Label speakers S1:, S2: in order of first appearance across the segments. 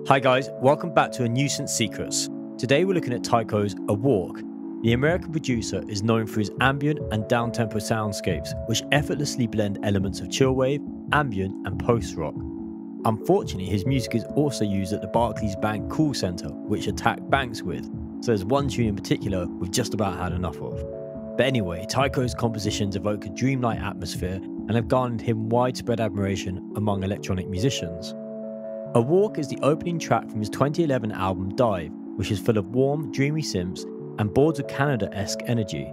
S1: Hi guys, welcome back to a new Synth Secrets. Today we're looking at Tycho's A Walk. The American producer is known for his ambient and downtempo soundscapes, which effortlessly blend elements of chillwave, ambient, and post-rock. Unfortunately, his music is also used at the Barclays Bank call center, which attacked banks with, so there's one tune in particular we've just about had enough of. But anyway, Tycho's compositions evoke a dreamlike atmosphere and have garnered him widespread admiration among electronic musicians. A Walk is the opening track from his 2011 album Dive, which is full of warm, dreamy synths and Boards of Canada-esque energy.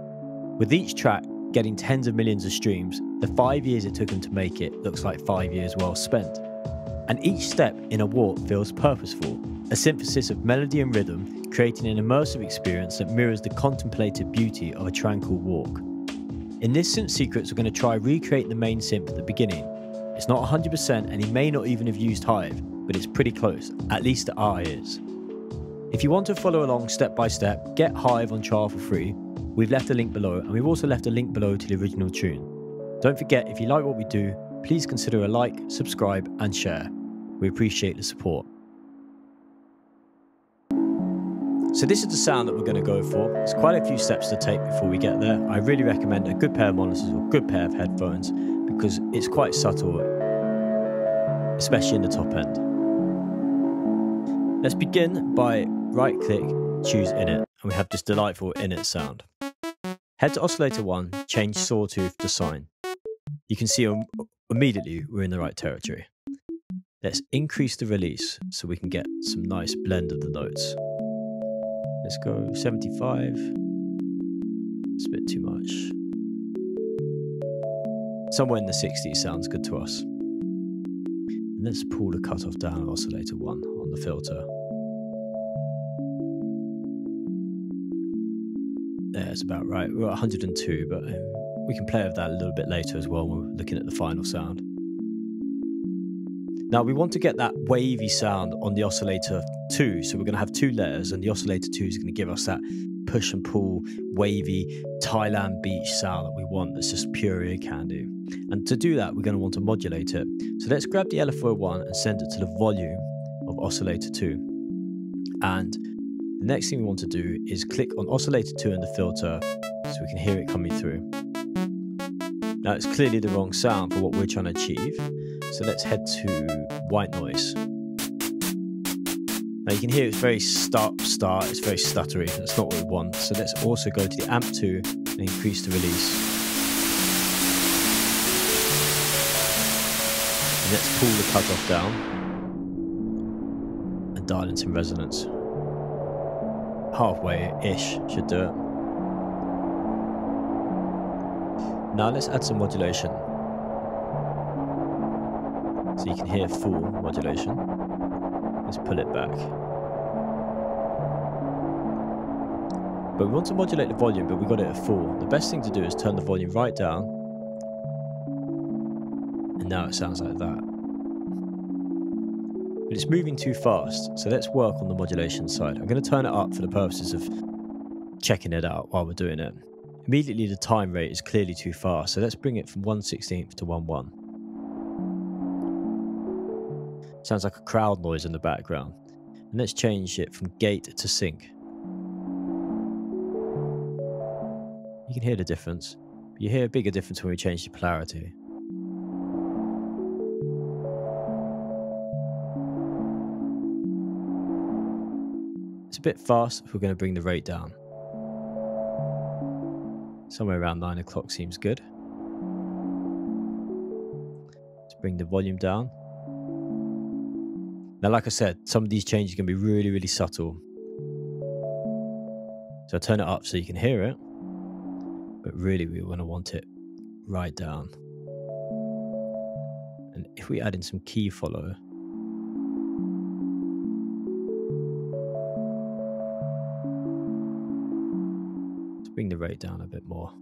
S1: With each track getting tens of millions of streams, the 5 years it took him to make it looks like 5 years well spent. And each step in A Walk feels purposeful, a synthesis of melody and rhythm, creating an immersive experience that mirrors the contemplative beauty of a tranquil walk. In this Synth Secrets, we're going to try recreate the main synth at the beginning. It's not 100% and he may not even have used Hive, but it's pretty close, at least to our ears. If you want to follow along step by step, get Hive on trial for free. We've left a link below, and we've also left a link below to the original tune. Don't forget, if you like what we do, please consider a like, subscribe and share. We appreciate the support. So this is the sound that we're going to go for. There's quite a few steps to take before we get there. I really recommend a good pair of monitors or a good pair of headphones because it's quite subtle, especially in the top end. Let's begin by right-click, choose Init, and we have this delightful Init sound. Head to Oscillator 1, change Sawtooth to Sine. You can see immediately we're in the right territory. Let's increase the release so we can get some nice blend of the notes. Let's go 75. It's a bit too much. Somewhere in the 60s sounds good to us. And let's pull the cutoff down on Oscillator 1 on the filter. There, it's about right. We're at 102, but we can play with that a little bit later as well when we're looking at the final sound. Now we want to get that wavy sound on the Oscillator 2, so we're going to have two layers, and the Oscillator 2 is going to give us that push and pull, wavy Thailand beach sound that we want, that's just pure ear candy. And to do that, we're going to want to modulate it. So let's grab the LFO1 and send it to the volume of Oscillator 2. And the next thing we want to do is click on Oscillator 2 in the filter so we can hear it coming through. Now it's clearly the wrong sound for what we're trying to achieve. So let's head to white noise. Now you can hear it's very start, it's very stuttery. That's not what we want. So let's also go to the amp 2 and increase the release. And let's pull the cutoff down and dial in some resonance. Halfway-ish should do it. Now let's add some modulation. So you can hear full modulation. Let's pull it back. But we want to modulate the volume, but we got it at full. The best thing to do is turn the volume right down. And now it sounds like that. But it's moving too fast, so let's work on the modulation side. I'm going to turn it up for the purposes of checking it out while we're doing it. Immediately the time rate is clearly too fast, so let's bring it from 1/16 to 1/1. Sounds like a crowd noise in the background. And let's change it from gate to sync. You can hear the difference, but you hear a bigger difference when we change the polarity. It's a bit fast if we're going to bring the rate down. Somewhere around 9 o'clock seems good. Let's bring the volume down. Now, like I said, some of these changes can be really, really subtle. So I turn it up so you can hear it, but really we want to want it right down. And if we add in some key follow, let's bring the rate down a bit more.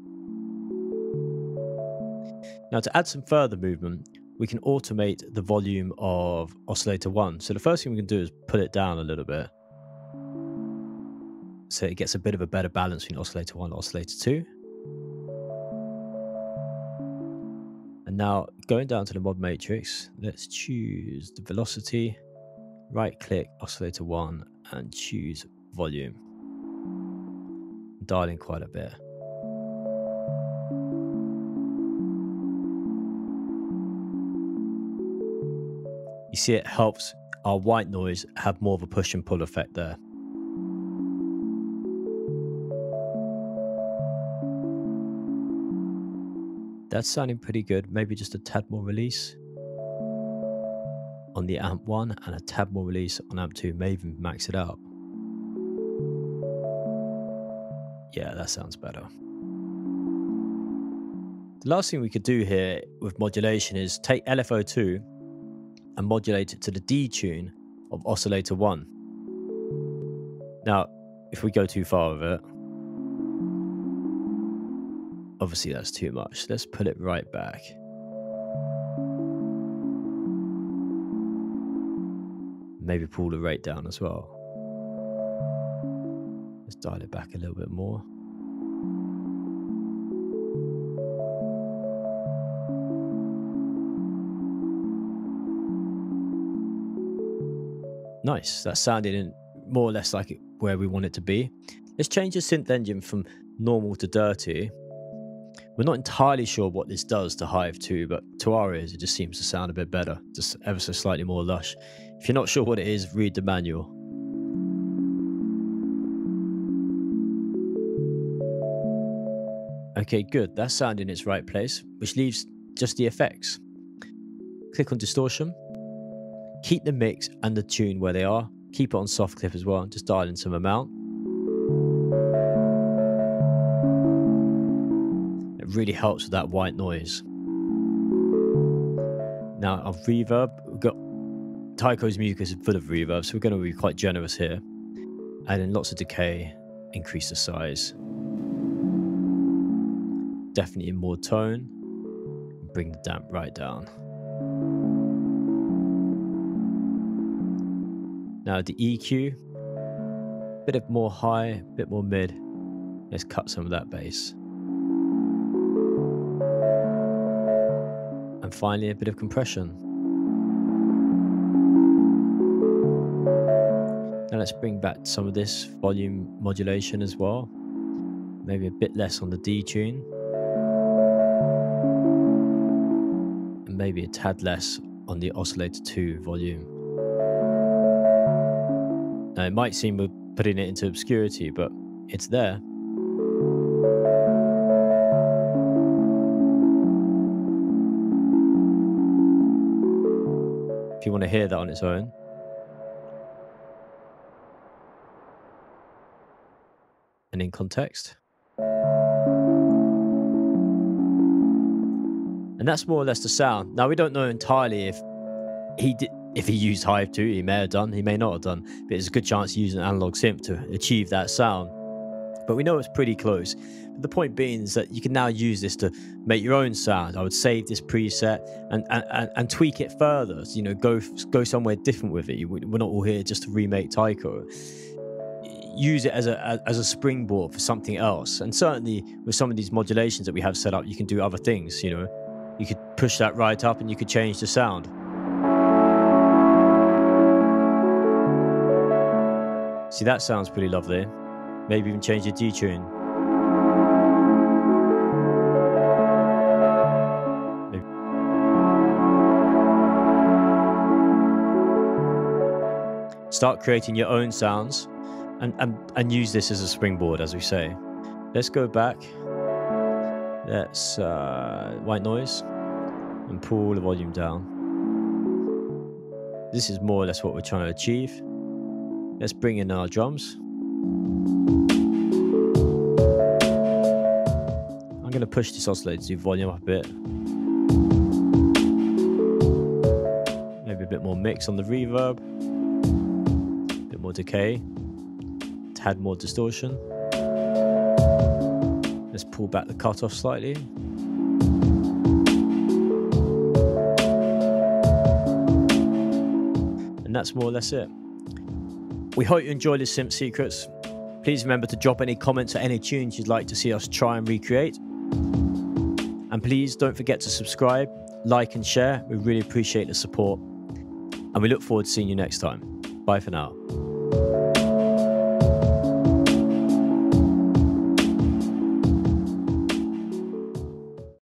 S1: Now to add some further movement, we can automate the volume of Oscillator 1. So the first thing we can do is pull it down a little bit, so it gets a bit of a better balance between Oscillator 1 and Oscillator 2. And now going down to the mod matrix, let's choose the velocity Right click oscillator 1 and choose volume. Dial in quite a bit. You see it helps our white noise have more of a push and pull effect there. That's sounding pretty good. Maybe just a tad more release on the amp 1 and a tad more release on amp 2. Maybe even max it out. Yeah, that sounds better. The last thing we could do here with modulation is take LFO2 and modulate it to the D tune of oscillator 1. Now, if we go too far with it, obviously that's too much. Let's pull it right back. Maybe pull the rate down as well. Let's dial it back a little bit more. Nice, that's sounding more or less like where we want it to be. Let's change the synth engine from normal to dirty. We're not entirely sure what this does to Hive 2, but to our ears, it just seems to sound a bit better, just ever so slightly more lush. If you're not sure what it is, read the manual. Okay, good, that's sound in its right place, which leaves just the effects. Click on distortion. Keep the mix and the tune where they are. Keep it on soft clip as well. Just dial in some amount. It really helps with that white noise. Now on reverb, we've got Tycho's music is full of reverb, so we're going to be quite generous here. Add in lots of decay, increase the size. Definitely more tone. Bring the damp right down. Now the EQ, bit of more high, bit more mid. Let's cut some of that bass. And finally a bit of compression. Now let's bring back some of this volume modulation as well. Maybe a bit less on the D tune. And maybe a tad less on the oscillator 2 volume. Now, it might seem we're putting it into obscurity, but it's there. If you want to hear that on its own. And in context. And that's more or less the sound. Now, we don't know entirely if he used Hive 2, he may have done, he may not have done, but there's a good chance he used an analog synth to achieve that sound. But we know it's pretty close. But the point being is that you can now use this to make your own sound. I would save this preset and tweak it further. So, you know, go somewhere different with it. We're not all here just to remake Tycho. Use it as a springboard for something else. And certainly with some of these modulations that we have set up, you can do other things. You know, you could push that right up and you could change the sound. See, that sounds pretty lovely. Maybe even change your D tune. Maybe. Start creating your own sounds and use this as a springboard, as we say. Let's go back. Let's white noise and pull the volume down. This is more or less what we're trying to achieve. Let's bring in our drums. I'm going to push this oscillator to volume up a bit. Maybe a bit more mix on the reverb. A bit more decay. Tad more distortion. Let's pull back the cutoff slightly. And that's more or less it. We hope you enjoyed this Synth Secrets. Please remember to drop any comments or any tunes you'd like to see us try and recreate. And please don't forget to subscribe, like and share. We really appreciate the support. And we look forward to seeing you next time. Bye for now.